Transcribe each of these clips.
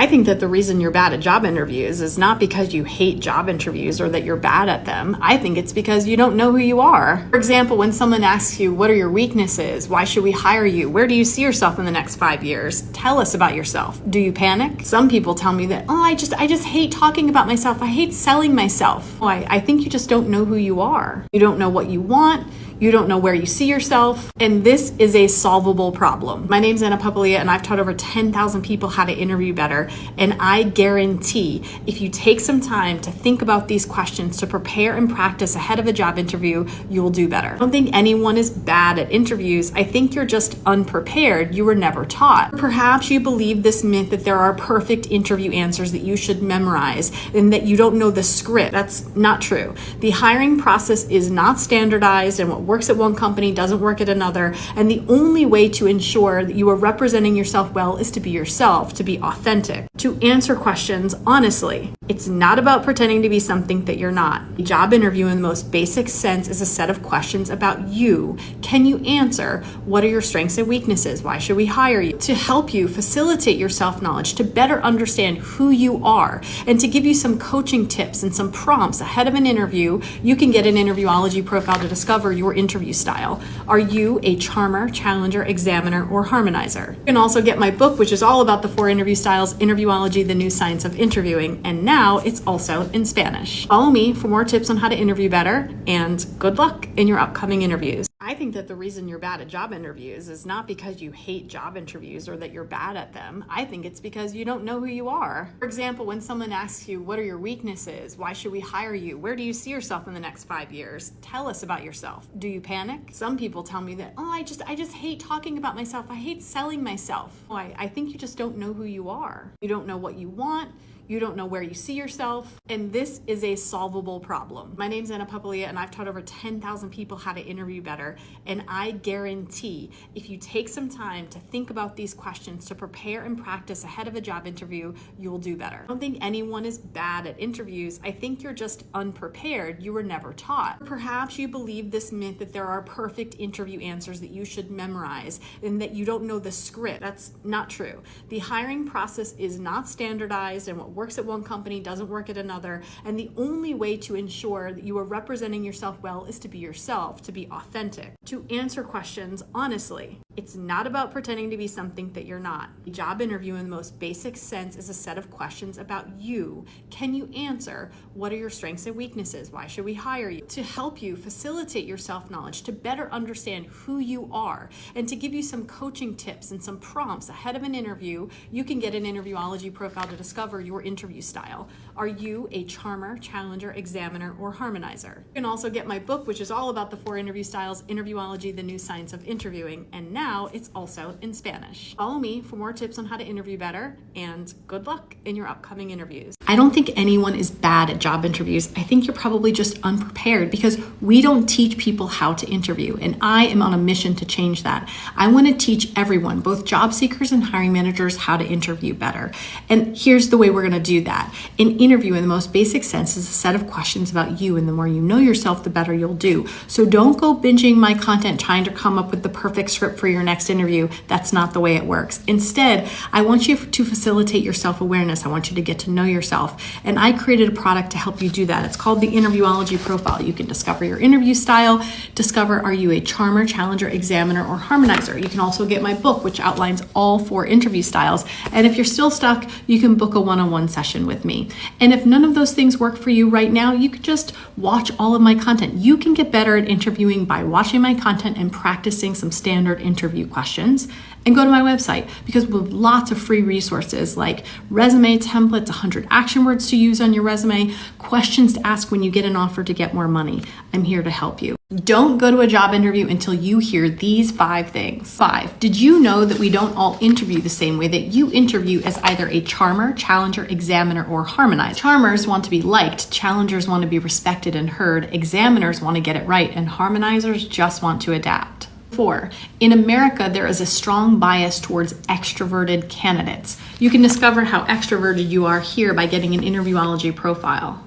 I think that the reason you're bad at job interviews is not because you hate job interviews or that you're bad at them. I think it's because you don't know who you are. For example, when someone asks you, what are your weaknesses? Why should we hire you? Where do you see yourself in the next 5 years? Tell us about yourself. Do you panic? Some people tell me that, I just hate talking about myself. I hate selling myself. I think you just don't know who you are. You don't know what you want. You don't know where you see yourself, and this is a solvable problem. My name's Anna Papalia, and I've taught over 10,000 people how to interview better, and I guarantee if you take some time to think about these questions, to prepare and practice ahead of a job interview, you'll do better. I don't think anyone is bad at interviews. I think you're just unprepared. You were never taught. Perhaps you believe this myth that there are perfect interview answers that you should memorize and that you don't know the script. That's not true. The hiring process is not standardized, and what works at one company doesn't work at another, and the only way to ensure that you are representing yourself well is to be yourself, to be authentic, to answer questions honestly. It's not about pretending to be something that you're not. A job interview in the most basic sense is a set of questions about you. Can you answer? What are your strengths and weaknesses? Why should we hire you? To help you facilitate your self-knowledge, to better understand who you are, and to give you some coaching tips and some prompts ahead of an interview, you can get an Interviewology profile to discover your interview style. Are you a charmer, challenger, examiner, or harmonizer? You can also get my book, which is all about the 4 interview styles, Interviewology, the New Science of Interviewing, and now it's also in Spanish. Follow me for more tips on how to interview better, and good luck in your upcoming interviews. I think that the reason you're bad at job interviews is not because you hate job interviews or that you're bad at them. I think it's because you don't know who you are. For example, when someone asks you, what are your weaknesses? Why should we hire you? Where do you see yourself in the next 5 years? Tell us about yourself. Do you panic? Some people tell me that, I just hate talking about myself. I hate selling myself. I think you just don't know who you are. You don't know what you want. You don't know where you see yourself, and this is a solvable problem. My name's Anna Papalia, and I've taught over 10,000 people how to interview better, and I guarantee if you take some time to think about these questions, to prepare and practice ahead of a job interview, you'll do better. I don't think anyone is bad at interviews. I think you're just unprepared. You were never taught. Perhaps you believe this myth that there are perfect interview answers that you should memorize and that you don't know the script. That's not true. The hiring process is not standardized, and what works at one company doesn't work at another, and the only way to ensure that you are representing yourself well is to be yourself, to be authentic, to answer questions honestly. It's not about pretending to be something that you're not. A job interview in the most basic sense is a set of questions about you. Can you answer? What are your strengths and weaknesses? Why should we hire you? To help you facilitate your self-knowledge, to better understand who you are, and to give you some coaching tips and some prompts ahead of an interview, you can get an Interviewology profile to discover your interview style. Are you a charmer, challenger, examiner, or harmonizer? You can also get my book, which is all about the 4 interview styles, Interviewology, the New Science of Interviewing, and now it's also in Spanish. Follow me for more tips on how to interview better, and good luck in your upcoming interviews. I don't think anyone is bad at job interviews. I think you're probably just unprepared because we don't teach people how to interview, and I am on a mission to change that. I want to teach everyone, both job seekers and hiring managers, how to interview better. And here's the way we're going to do that. An interview in the most basic sense is a set of questions about you, and the more you know yourself, the better you'll do. So don't go binging my content trying to come up with the perfect script for your next interview. That's not the way it works. Instead, I want you to facilitate your self-awareness. I want you to get to know yourself. And I created a product to help you do that. It's called the Interviewology Profile. You can discover your interview style, discover are you a charmer, challenger, examiner, or harmonizer. You can also get my book, which outlines all 4 interview styles. And if you're still stuck, you can book a one-on-one session with me. And if none of those things work for you right now, you could just watch all of my content. You can get better at interviewing by watching my content and practicing some standard interview questions. And go to my website because we have lots of free resources like resume templates, 100 action words to use on your resume, questions to ask when you get an offer to get more money. I'm here to help you. Don't go to a job interview until you hear these 5 things. 5, did you know that we don't all interview the same way, that you interview as either a charmer, challenger, examiner, or harmonizer? Charmers want to be liked, challengers want to be respected and heard, examiners want to get it right, and harmonizers just want to adapt. 4, in America, there is a strong bias towards extroverted candidates. You can discover how extroverted you are here by getting an Interviewology profile.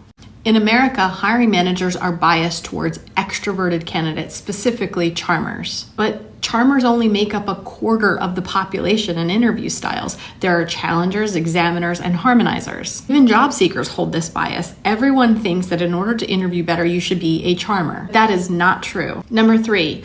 In America, hiring managers are biased towards extroverted candidates, specifically charmers. But Charmers only make up a quarter of the population in interview styles. There are challengers, examiners, and harmonizers. Even job seekers hold this bias. Everyone thinks that in order to interview better, you should be a charmer. That is not true. Number 3,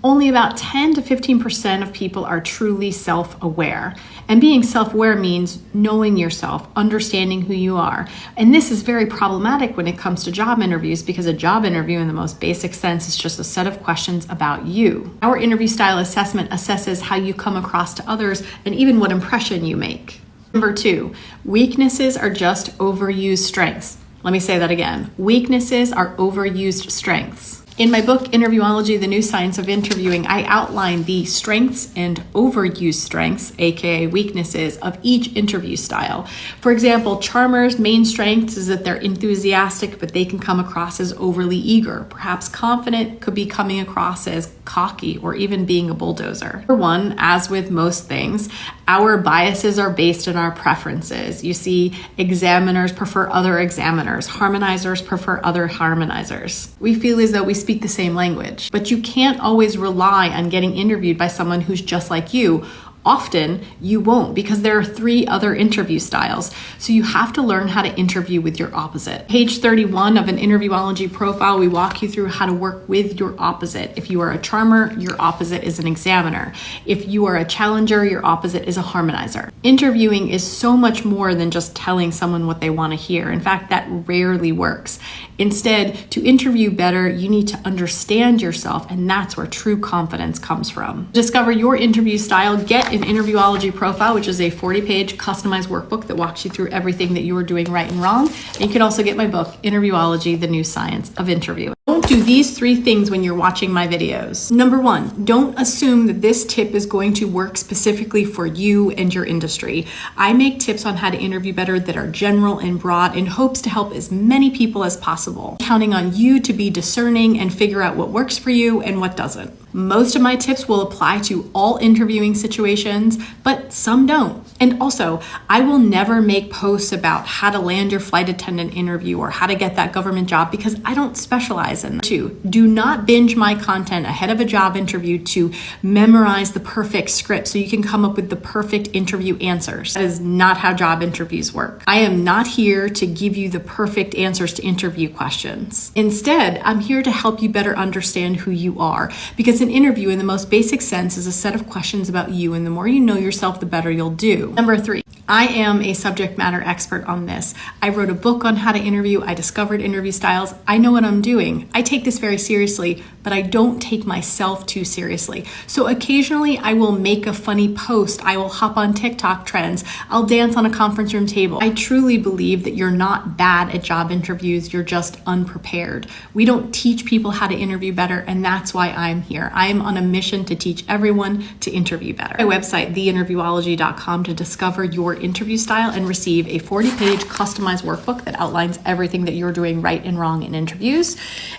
only about 10 to 15% of people are truly self-aware. And being self-aware means knowing yourself, understanding who you are. And this is very problematic when it comes to job interviews, because a job interview in the most basic sense is just a set of questions about you. Our interview style assessment assesses how you come across to others and even what impression you make. Number 2, weaknesses are just overused strengths. Let me say that again. Weaknesses are overused strengths. In my book, Interviewology, The New Science of Interviewing, I outline the strengths and overused strengths, aka weaknesses, of each interview style. For example, charmers' main strength is that they're enthusiastic, but they can come across as overly eager. Perhaps confident could be coming across as cocky or even being a bulldozer. For one, as with most things, our biases are based on our preferences. You see, examiners prefer other examiners. Harmonizers prefer other harmonizers. We feel as though we speak the same language, but you can't always rely on getting interviewed by someone who's just like you. Often you won't, because there are 3 other interview styles. So you have to learn how to interview with your opposite. Page 31 of an Interviewology profile, we walk you through how to work with your opposite. If you are a charmer, your opposite is an examiner. If you are a challenger, your opposite is a harmonizer. Interviewing is so much more than just telling someone what they want to hear. In fact, that rarely works. Instead, to interview better, you need to understand yourself, and that's where true confidence comes from. To discover your interview style, get an Interviewology profile, which is a 40-page customized workbook that walks you through everything that you are doing right and wrong. And you can also get my book, Interviewology, The New Science of Interviewing. Don't do these 3 things when you're watching my videos. Number 1, don't assume that this tip is going to work specifically for you and your industry. I make tips on how to interview better that are general and broad in hopes to help as many people as possible, counting on you to be discerning and figure out what works for you and what doesn't. Most of my tips will apply to all interviewing situations, but some don't. And also, I will never make posts about how to land your flight attendant interview or how to get that government job, because I don't specialize in that. 2, do not binge my content ahead of a job interview to memorize the perfect script so you can come up with the perfect interview answers. That is not how job interviews work. I am not here to give you the perfect answers to interview questions. Instead, I'm here to help you better understand who you are, because an interview in the most basic sense is a set of questions about you, and the more you know yourself, the better you'll do. Number 3, I am a subject matter expert on this. I wrote a book on how to interview. I discovered interview styles. I know what I'm doing. I take this very seriously, but I don't take myself too seriously. So occasionally I will make a funny post. I will hop on TikTok trends. I'll dance on a conference room table. I truly believe that you're not bad at job interviews. You're just unprepared. We don't teach people how to interview better, and that's why I'm here. I am on a mission to teach everyone to interview better. My website, theinterviewology.com, to discover your interview style and receive a 40-page customized workbook that outlines everything that you're doing right and wrong in interviews.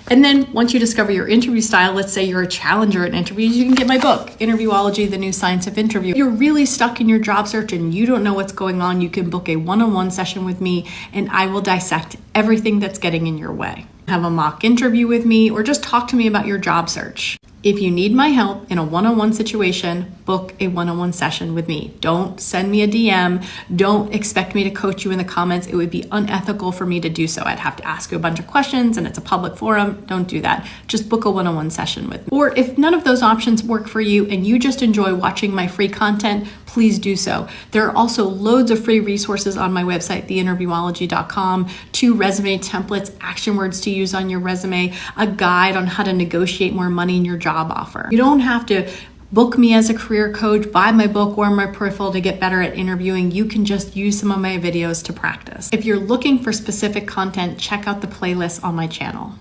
And then once you discover your interview style, let's say you're a challenger in interviews, you can get my book, Interviewology, The New Science of Interviewing. If you're really stuck in your job search and you don't know what's going on, you can book a one-on-one session with me, and I will dissect everything that's getting in your way. Have a mock interview with me, or just talk to me about your job search. If you need my help in a one-on-one situation, book a one-on-one session with me. Don't send me a DM. Don't expect me to coach you in the comments. It would be unethical for me to do so. I'd have to ask you a bunch of questions, and it's a public forum. Don't do that. Just book a one-on-one session with me. Or if none of those options work for you and you just enjoy watching my free content, please do so. There are also loads of free resources on my website, theinterviewology.com, 2 resume templates, action words to use on your resume, a guide on how to negotiate more money in your job offer. You don't have to book me as a career coach, buy my book or my profile to get better at interviewing. You can just use some of my videos to practice. If you're looking for specific content, check out the playlist on my channel.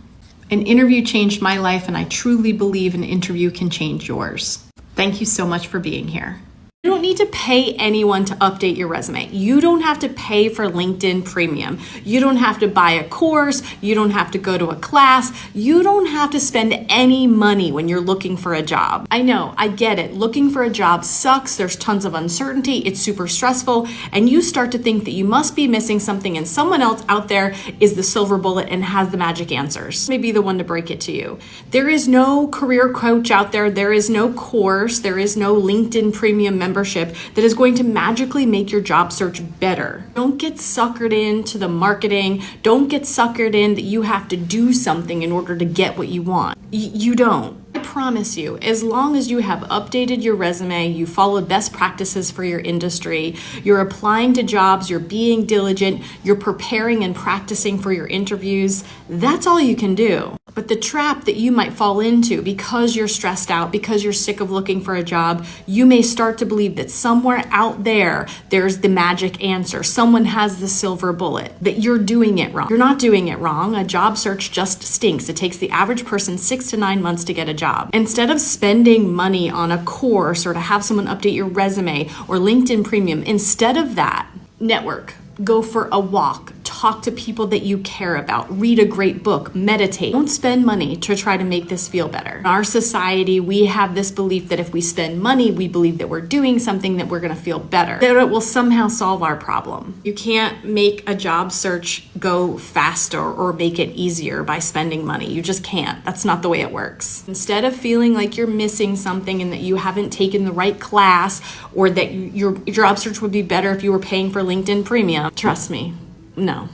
An interview changed my life, and I truly believe an interview can change yours. Thank you so much for being here. You don't need to pay anyone to update your resume. You don't have to pay for LinkedIn Premium. You don't have to buy a course. You don't have to go to a class. You don't have to spend any money when you're looking for a job. I know, I get it. Looking for a job sucks. There's tons of uncertainty. It's super stressful. And you start to think that you must be missing something and someone else out there is the silver bullet and has the magic answers. Maybe the one to break it to you. There is no career coach out there. There is no course. There is no LinkedIn Premium membership that is going to magically make your job search better. Don't get suckered into the marketing. Don't get suckered in that you have to do something in order to get what you want. You don't. I promise you, as long as you have updated your resume, you followed best practices for your industry, you're applying to jobs, you're being diligent, you're preparing and practicing for your interviews, that's all you can do. But the trap that you might fall into because you're stressed out, because you're sick of looking for a job, you may start to believe that somewhere out there's the magic answer. Someone has the silver bullet, that you're doing it wrong. You're not doing it wrong. A job search just stinks. It takes the average person 6 to 9 months to get a job. Instead of spending money on a course or to have someone update your resume or LinkedIn Premium, instead of that, network. Go for a walk, talk to people that you care about, read a great book, meditate. Don't spend money to try to make this feel better. In our society, we have this belief that if we spend money, we believe that we're doing something that we're gonna feel better, that it will somehow solve our problem. You can't make a job search go faster or make it easier by spending money. You just can't. That's not the way it works. Instead of feeling like you're missing something and that you haven't taken the right class or that your job search would be better if you were paying for LinkedIn Premium, trust me, no.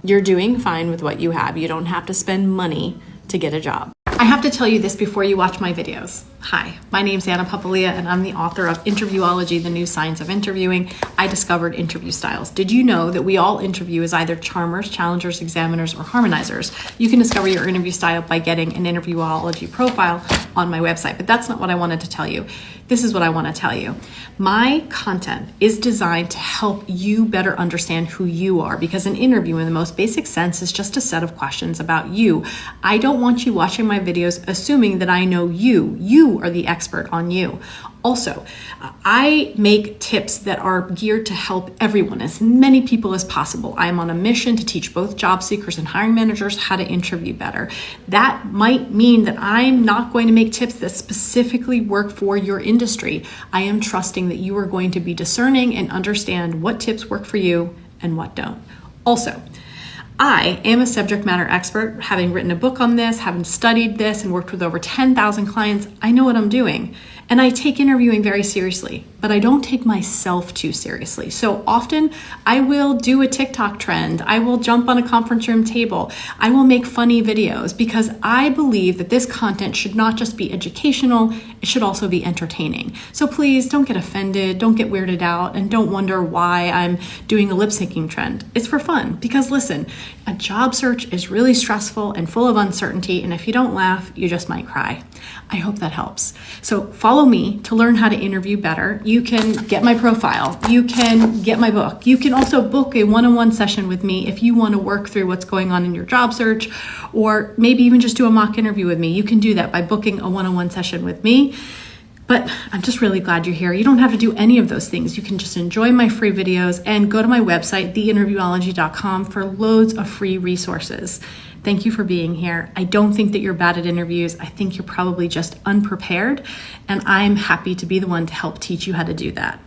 You're doing fine with what you have. You don't have to spend money to get a job. I have to tell you this before you watch my videos. Hi, my name's Anna Papalia and I'm the author of Interviewology, The New Science of Interviewing. I discovered interview styles. Did you know that we all interview as either charmers, challengers, examiners, or harmonizers? You can discover your interview style by getting an Interviewology profile on my website, but that's not what I wanted to tell you. This is what I want to tell you. My content is designed to help you better understand who you are, because an interview in the most basic sense is just a set of questions about you. I don't want you watching my videos assuming that I know you. You are the expert on you. Also, I make tips that are geared to help everyone, as many people as possible. I am on a mission to teach both job seekers and hiring managers how to interview better. That might mean that I'm not going to make tips that specifically work for your industry. I am trusting that you are going to be discerning and understand what tips work for you and what don't. Also, I am a subject matter expert, having written a book on this, having studied this and worked with over 10,000 clients. I know what I'm doing. And I take interviewing very seriously, but I don't take myself too seriously. So often I will do a TikTok trend. I will jump on a conference room table. I will make funny videos because I believe that this content should not just be educational, it should also be entertaining. So please don't get offended, don't get weirded out, and don't wonder why I'm doing a lip syncing trend. It's for fun because listen, a job search is really stressful and full of uncertainty, and if you don't laugh, you just might cry. I hope that helps. So follow me to learn how to interview better. You can get my profile. You can get my book. You can also book a one-on-one session with me if you want to work through what's going on in your job search, or maybe even just do a mock interview with me. You can do that by booking a one-on-one session with me. But I'm just really glad you're here. You don't have to do any of those things. You can just enjoy my free videos and go to my website, theinterviewology.com, for loads of free resources. Thank you for being here. I don't think that you're bad at interviews. I think you're probably just unprepared, and I'm happy to be the one to help teach you how to do that.